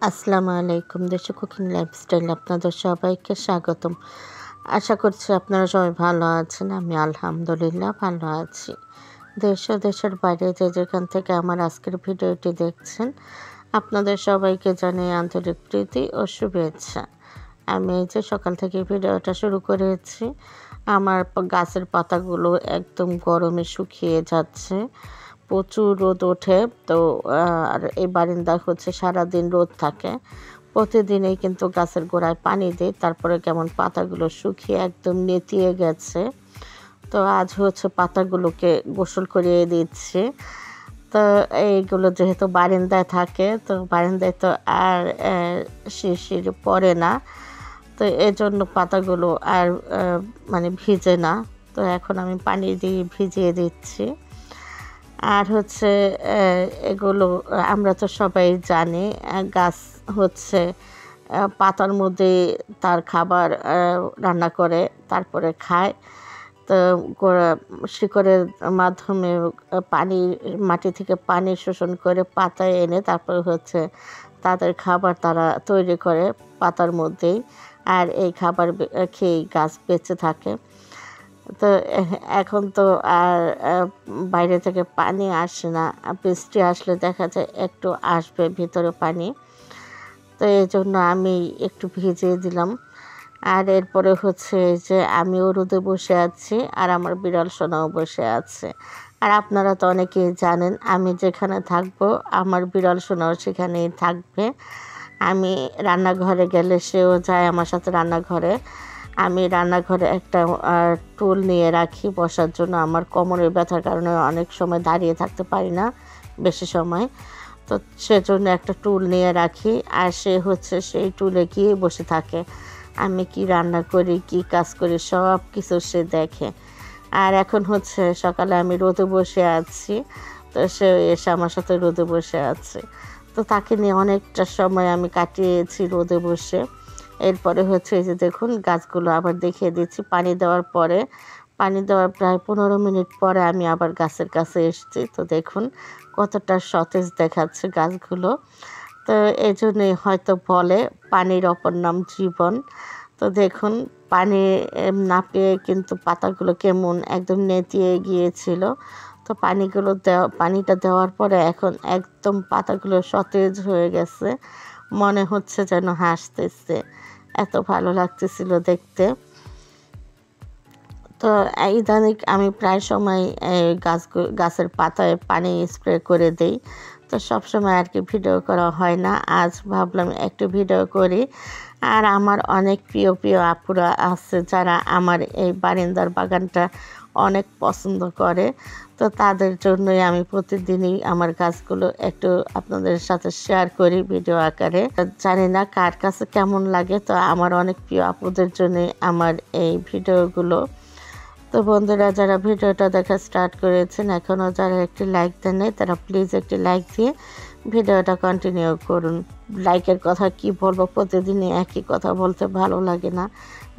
আসসালামু আলাইকুম। দেশে কুকিং লাইফস্টাইল আপনাদের সবাইকে স্বাগতম। আশা করছি আপনারা সবাই ভালো আছেন। আমি আলহামদুলিল্লাহ ভালো আছি। দেশ ও দেশের বাইরে যে যেখান থেকে আমার আজকের ভিডিওটি দেখছেন, আপনাদের সবাইকে জানাই আন্তরিক প্রীতি ও শুভেচ্ছা। আমি এই যে সকাল থেকে ভিডিওটা শুরু করেছি। আমার গাছের পাতাগুলো একদম গরমে শুকিয়ে যাচ্ছে, প্রচুর রোদ ওঠে। তো আর এই বারান্দা হচ্ছে সারাদিন রোদ থাকে। প্রতিদিনই কিন্তু গাছের গোড়ায় পানি দিই, তারপরে কেমন পাতাগুলো শুকিয়ে একদম নেতিয়ে গেছে। তো আজ হচ্ছে পাতাগুলোকে গোসল করিয়ে দিচ্ছি। তো এইগুলো যেহেতু বারান্দায় থাকে, তো বারান্দায় তো আর শিশির পড়ে না, তো এজন্য পাতাগুলো আর মানে ভিজে না। তো এখন আমি পানি দিয়ে ভিজিয়ে দিচ্ছি। আর হচ্ছে এগুলো আমরা তো সবাই জানি, গাছ হচ্ছে পাতার মধ্যে তার খাবার রান্না করে তারপরে খায়। তো শিকড়ের মাধ্যমে পানি, মাটি থেকে পানি শোষণ করে পাতায় এনে তারপরে হচ্ছে তাদের খাবার তারা তৈরি করে পাতার মধ্যেই, আর এই খাবার খেয়েই গাছ বেঁচে থাকে। তো এখন তো আর বাইরে থেকে পানি আসে না, বৃষ্টি আসলে দেখা যায় একটু আসবে ভিতরে পানি। তো এই জন্য আমি একটু ভিজিয়ে দিলাম। আর এরপরে হচ্ছে যে আমিও রোদে বসে আছি, আর আমার বিড়াল সোনাও বসে আছে। আর আপনারা তো অনেকেই জানেন, আমি যেখানে থাকবো আমার বিড়াল সোনাও সেখানেই থাকবে। আমি রান্নাঘরে গেলে সেও যায় আমার সাথে রান্নাঘরে। আমি রান্নাঘরে একটা টুল নিয়ে রাখি বসার জন্য। আমার কোমরের ব্যথার কারণে অনেক সময় দাঁড়িয়ে থাকতে পারি না বেশি সময়, তো সেজন্য একটা টুল নিয়ে রাখি। আর সে হচ্ছে সেই টুলে গিয়ে বসে থাকে। আমি কি রান্না করি, কি কাজ করি, সব কিছু সে দেখে। আর এখন হচ্ছে সকালে আমি রোদে বসে আছি, তো সে এসে আমার সাথে রোদে বসে আছে। তো তাকে নিয়ে অনেকটা সময় আমি কাটিয়েছি রোদে বসে। এরপরে হচ্ছে এই যে দেখুন গাছগুলো আবার দেখিয়ে দিচ্ছি। পানি দেওয়ার পরে, পানি দেওয়ার প্রায় 15 মিনিট পরে আমি আবার গাছের কাছে এসেছি। তো দেখুন কতটা সতেজ দেখাচ্ছে গাছগুলো। তো এই জন্যই হয়তো বলে পানির অপর নাম জীবন। তো দেখুন পানি না পেয়ে কিন্তু পাতাগুলো কেমন একদম নেতিয়ে গিয়েছিল। তো পানিটা দেওয়ার পরে এখন একদম পাতাগুলো সতেজ হয়ে গেছে, মনে হচ্ছে যেন হাসতেছে, এত ভালো লাগতেছিল দেখতে। তো ইদানিং আমি প্রায় সময় গাছের পাতায় পানি স্প্রে করে দিই। তো সবসময় আর কি ভিডিও করা হয় না, আজ ভাবলাম একটু ভিডিও করি। আর আমার অনেক প্রিয় প্রিয় আপুরা আছে যারা আমার এই বারান্দার বাগানটা অনেক পছন্দ করে। তো তাদের জন্যই আমি প্রতিদিনই আমার গাছগুলো একটু আপনাদের সাথে শেয়ার করি ভিডিও আকারে। জানি না কার কাছে কেমন লাগে, তো আমার অনেক প্রিয় আপুদের জন্যই আমার এই ভিডিওগুলো। তো বন্ধুরা, যারা ভিডিওটা দেখা স্টার্ট করেছেন এখনও যারা একটি লাইক দেন নাই, তারা প্লিজ একটি লাইক দিয়ে ভিডিওটা কন্টিনিউ করুন। লাইকের কথা কি বলবো, প্রতিদিনই একই কথা বলতে ভালো লাগে না।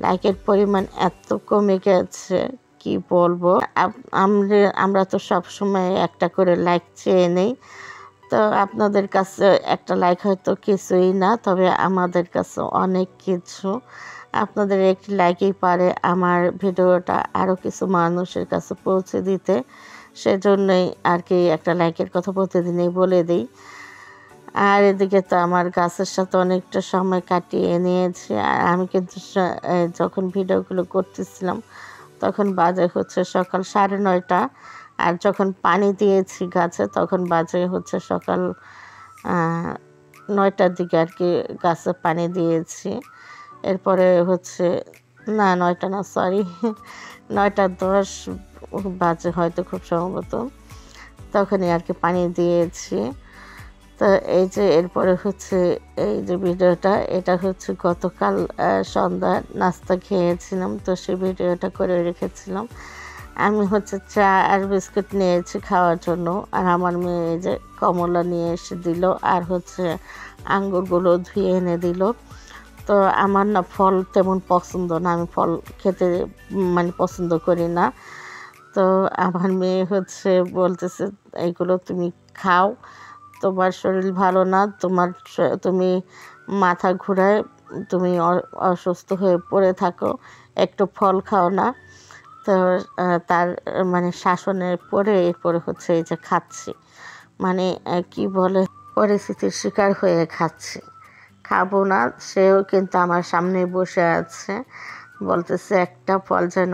লাইকের পরিমাণ এত কমে গেছে কি বলবো। আমরা তো সব সময় একটা করে লাইক চেয়ে নেই। তো আপনাদের কাছে একটা লাইক হয়তো কিছুই না, তবে আমাদের কাছে অনেক কিছু। আপনাদের একটি লাইকই পারে আমার ভিডিওটা আরও কিছু মানুষের কাছে পৌঁছে দিতে। সেজন্যই আর কি একটা লাইকের কথা প্রতিদিনই বলে দিই। আর এদিকে তো আমার গাছের সাথে অনেকটা সময় কাটিয়ে নিয়েছি। আর আমি কিন্তু যখন ভিডিওগুলো করতেছিলাম তখন বাজে হচ্ছে সকাল 9:30, আর যখন পানি দিয়েছি গাছে তখন বাজে হচ্ছে সকাল 9টার দিকে আর কি গাছে পানি দিয়েছি। এরপরে হচ্ছে না 9টা না, সরি 9:10 বাজে হয়তো খুব সম্ভবত, তখনই আর কি পানি দিয়েছি। তো এই যে এরপরে হচ্ছে এই যে ভিডিওটা, এটা হচ্ছে গতকাল সন্ধ্যা নাস্তা খেয়েছিলাম, তো সেই ভিডিওটা করে রেখেছিলাম। আমি হচ্ছে চা আর বিস্কুট নিয়েছি খাওয়ার জন্য, আর আমার মেয়ে এই যে কমলা নিয়ে এসে দিল, আর হচ্ছে আঙ্গুরগুলো ধুয়ে এনে দিল। তো আমার না ফল তেমন পছন্দ না, আমি ফল খেতে মানে পছন্দ করি না। তো আমার মেয়ে হচ্ছে বলতেছে এইগুলো তুমি খাও। তোমার শরীর ভালো না, তুমি মাথা ঘুরায়, তুমি অসুস্থ হয়ে পড়ে থাকো, একটু ফল খাও না। তো তার মানে শাসনের পরে এরপরে হচ্ছে এই যে খাচ্ছি, মানে কি বলে, পরিস্থিতির শিকার হয়ে খাচ্ছি। খাবো না, সেও কিন্তু আমার সামনে বসে আছে, বলতেছে একটা ফল যেন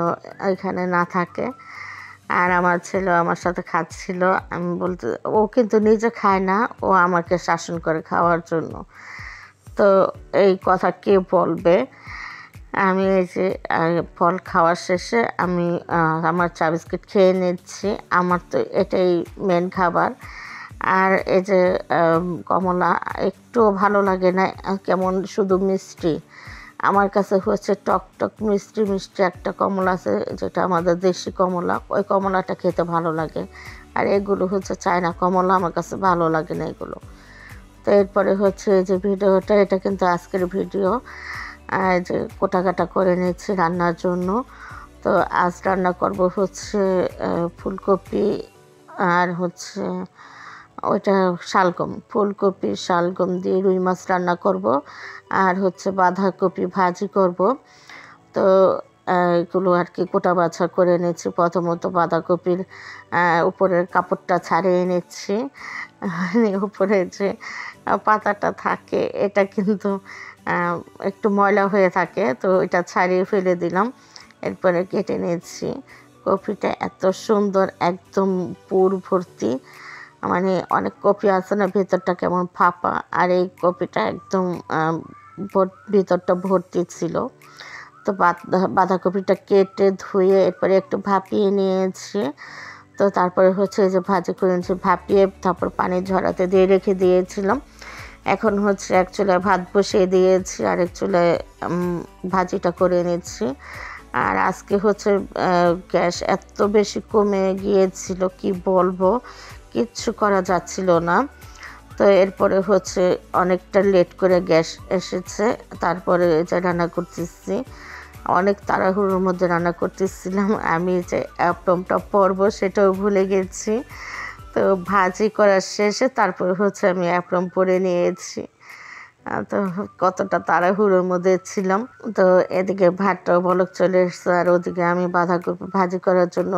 এখানে না থাকে। আর আমার ছেলে আমার সাথে খাচ্ছিল, আমি বলতে, ও কিন্তু নিজে খায় না, ও আমাকে শাসন করে খাওয়ার জন্য। তো এই কথা কে বলবে? আমি এই যে ফল খাওয়ার শেষে আমি আমার চা বিস্কিট খেয়ে নিচ্ছি, আমার তো এটাই মেন খাবার। আর এই যে কমলা একটু ভালো লাগে না, কেমন শুধু মিষ্টি। আমার কাছে হচ্ছে টক টক মিষ্টি মিষ্টি একটা কমলা আছে, যেটা আমাদের দেশি কমলা, ওই কমলাটা খেতে ভালো লাগে। আর এগুলো হচ্ছে চায়না কমলা, আমার কাছে ভালো লাগে না এগুলো। তো এরপরে হচ্ছে এই যে ভিডিওটা, এটা কিন্তু আজকের ভিডিও, যে কোটাকাটা করে নিচ্ছি রান্নার জন্য। তো আজ রান্না করব হচ্ছে ফুলকপি আর হচ্ছে ওইটা শালগম, ফুলকপি শালগম দিয়ে রুই মাছ রান্না করব, আর হচ্ছে বাঁধাকপি ভাজি করব। তো এগুলো আর কি কোটা বাছা করে নিচ্ছি। প্রথমত বাঁধাকপির উপরের কাপড়টা ছাড়িয়ে নিচ্ছি, উপরে যে পাতাটা থাকে এটা কিন্তু একটু ময়লা হয়ে থাকে, তো এটা ছাড়িয়ে ফেলে দিলাম। এরপরে কেটে নিচ্ছি। কপিটা এত সুন্দর, একদম পুর ভর্তি, মানে অনেক কপি আছে না ভেতরটা কেমন ফাঁপা, আর এই কপিটা একদম ভিতরটা ভর্তি ছিল। তো বাঁধাকপিটা কেটে ধুয়ে এরপরে একটু ভাপিয়ে নিয়েছি। তো তারপরে হচ্ছে এই যে ভাজি করে নিয়েছি, ভাপিয়ে তারপর পানি ঝরাতে দিয়ে রেখে দিয়েছিলাম। এখন হচ্ছে এক চুলায় ভাত বসিয়ে দিয়েছি, আর এক চুলায় ভাজিটা করে নিচ্ছি। আর আজকে হচ্ছে গ্যাস এত বেশি কমে গিয়েছিল, কি বলবো, কিচ্ছু করা যাচ্ছিল না। তো এরপরে হচ্ছে অনেকটা লেট করে গ্যাস এসেছে, তারপরে যে রান্না করতেছি, অনেক তাড়াহুড়োর মধ্যে রান্না করতেছিলাম। আমি যে অ্যাপটমটা পরবো সেটাও ভুলে গেছি। তো ভাজি করার শেষে তারপরে হচ্ছে আমি অ্যাপটম পরে নিয়েছি। তো কতটা তাড়াহুড়োর মধ্যে ছিলাম। তো এদিকে ভাতটাও বলক চলে এসছে, আর ওদিকে আমি বাঁধাকপি ভাজি করার জন্য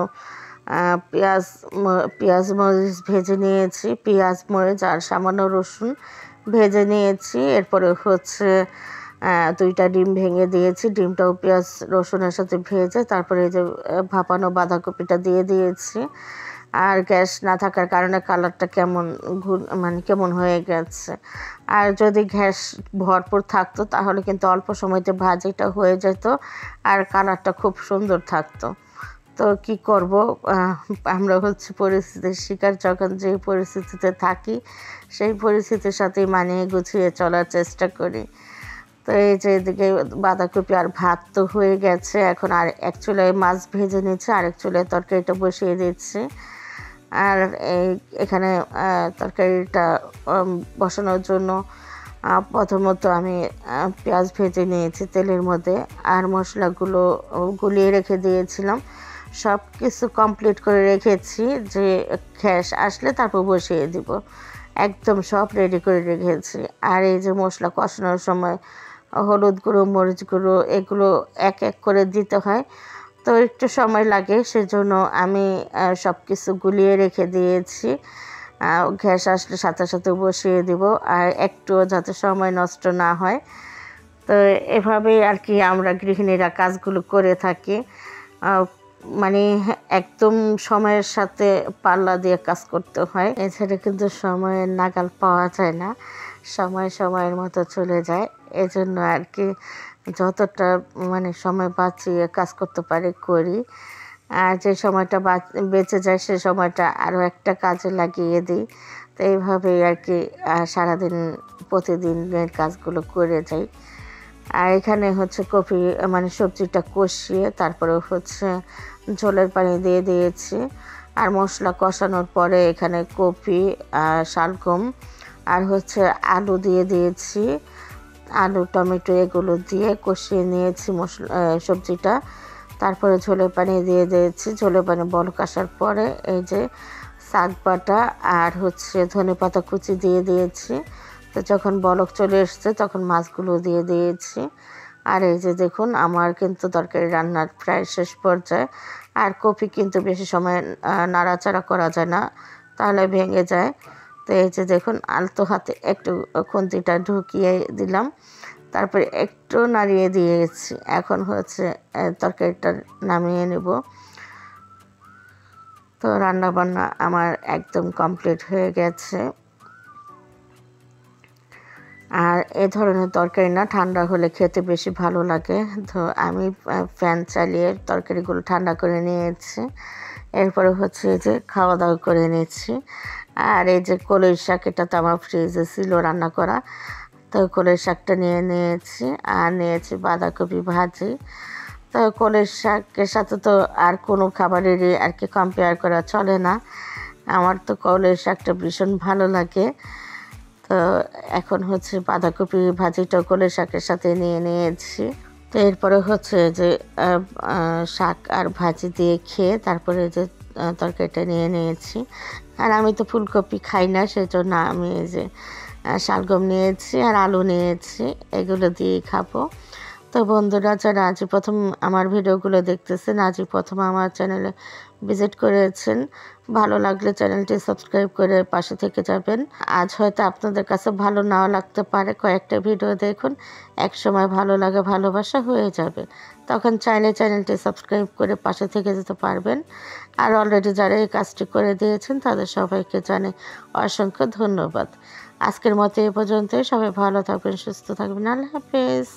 পেঁয়াজ মরিচ ভেজে নিয়েছি, পেঁয়াজ মরিচ আর সামান্য রসুন ভেজে নিয়েছি। এরপরে হচ্ছে 2টা ডিম ভেঙে দিয়েছি, ডিমটাও পেঁয়াজ রসুনের সাথে ভেজে তারপরে এই যে ভাপানো বাঁধাকপিটা দিয়ে দিয়েছি। আর গ্যাস না থাকার কারণে কালারটা কেমন হয়ে গেছে। আর যদি গ্যাস ভরপুর থাকতো তাহলে কিন্তু অল্প সময়তে ভাজিটা হয়ে যেত, আর কালারটা খুব সুন্দর থাকতো। তো কি করব, আমরা হচ্ছে পরিস্থিতির শিকার, যখন যে পরিস্থিতিতে থাকি সেই পরিস্থিতির সাথেই মানিয়ে গুছিয়ে চলার চেষ্টা করি। তো এই যে এদিকে বাঁধাকপি আর ভাত তো হয়ে গেছে, এখন আর এক চুলায় মাছ ভেজে নিচ্ছে, আরেক চুলায় তরকারিটা বসিয়ে দিচ্ছি। আর এখানে তরকারিটা বসানোর জন্য প্রথমত আমি পেঁয়াজ ভেজে নিয়েছি তেলের মধ্যে, আর মশলাগুলো গুলিয়ে রেখে দিয়েছিলাম। সব কিছু কমপ্লিট করে রেখেছি, যে গ্যাস আসলে তারপর বসিয়ে দিব, একদম সব রেডি করে রেখেছি। আর এই যে মশলা কষানোর সময় হলুদ গুঁড়ো, মরিচ গুঁড়ো এগুলো এক এক করে দিতে হয়, তো একটু সময় লাগে, সেজন্য আমি সব কিছু গুলিয়ে রেখে দিয়েছি। গ্যাস আসলে সাথে সাথে বসিয়ে দিব, আর একটুও যাতে সময় নষ্ট না হয়। তো এভাবেই আর কি আমরা গৃহিণীরা কাজগুলো করে থাকি, মানে একদম সময়ের সাথে পাল্লা দিয়ে কাজ করতে হয়, এছাড়া কিন্তু সময়ের নাগাল পাওয়া যায় না, সময়ের মতো চলে যায়। এজন্য আর কি যতটা মানে সময় বাঁচিয়ে কাজ করতে পারি করি, আর যে সময়টা বেঁচে যায় সে সময়টা আরও একটা কাজে লাগিয়ে দিই। তো এইভাবেই আর কি সারাদিন প্রতিদিনের কাজগুলো করে যাই। আর এখানে হচ্ছে সবজিটা কষিয়ে তারপরে হচ্ছে ঝোলের পানি দিয়ে দিয়েছি। আর মশলা কষানোর পরে এখানে কপি, শালগম আর হচ্ছে আলু দিয়ে দিয়েছি, আলু টমেটো এগুলো দিয়ে কষিয়ে নিয়েছি সবজিটা। তারপরে ঝোলের পানি দিয়ে দিয়েছি, ঝোলের পানি বলক আসার পরে এই যে শাক বাটা আর হচ্ছে ধনেপাতা কুচি দিয়ে দিয়েছি। তো যখন বলক চলে এসছে তখন মাছগুলো দিয়ে দিয়েছি। আর এই যে দেখুন আমার কিন্তু তরকারি রান্নার প্রায় শেষ পর্যায়ে। আর কপি কিন্তু বেশি সময় নাড়াচাড়া করা যায় না, তাহলে ভেঙে যায়। তো এই যে দেখুন আলতো হাতে একটু খুন্তিটা ঢুকিয়ে দিলাম, তারপরে একটু নাড়িয়ে দিয়েছি। এখন হচ্ছে তরকারিটা নামিয়ে নেব। তো রান্না বান্না আমার একদম কমপ্লিট হয়ে গেছে। আর এ ধরনের তরকারি না ঠান্ডা হলে খেতে বেশি ভালো লাগে। তো আমি ফ্যান চালিয়ে তরকারিগুলো ঠান্ডা করে নিয়েছি। এরপরে হচ্ছে এই যে খাওয়া দাওয়া করে নিয়েছি। আর এই যে কলই শাক, এটা তো আমার ফ্রিজে ছিল রান্না করা। তো কলই শাকটা নিয়ে নিয়েছি আর নিয়েছি বাঁধাকপি ভাজি। তো কলই শাকের সাথে তো আর কোনো খাবারেরই আর কি কম্পেয়ার করা চলে না। আমার তো কলই শাকটা ভীষণ ভালো লাগে। তো এখন হচ্ছে বাঁধাকপি ভাজিটা কলই শাকের সাথে নিয়ে নিয়েছি। তো এরপরে হচ্ছে যে শাক আর ভাজি দিয়ে খেয়ে তারপরে যে তরকারিটা নিয়ে নিয়েছি। আর আমি তো ফুলকপি খাই না, সেজন্য আমি এই যে শালগম নিয়েছি আর আলু নিয়েছি, এগুলো দিয়েই খাবো। তো বন্ধুরা, যারা আজই প্রথম আমার ভিডিওগুলো দেখতেছেন, আজই প্রথম আমার চ্যানেলে ভিজিট করেছেন, ভালো লাগলে চ্যানেলটি সাবস্ক্রাইব করে পাশে থেকে যাবেন। আজ হয়তো আপনাদের কাছে ভালো নাও লাগতে পারে, কয়েকটা ভিডিও দেখুন, একসময় ভালো লাগে, ভালোবাসা হয়ে যাবে। তখন চাইলে চ্যানেলটি সাবস্ক্রাইব করে পাশে থেকে যেতে পারবেন। আর অলরেডি যারা এই কাজটি করে দিয়েছেন তাদের সবাইকে জানাই অসংখ্য ধন্যবাদ। আজকের মতো এ পর্যন্তই। সবাই ভালো থাকবেন, সুস্থ থাকবেন। আল্লাহ হাফেজ।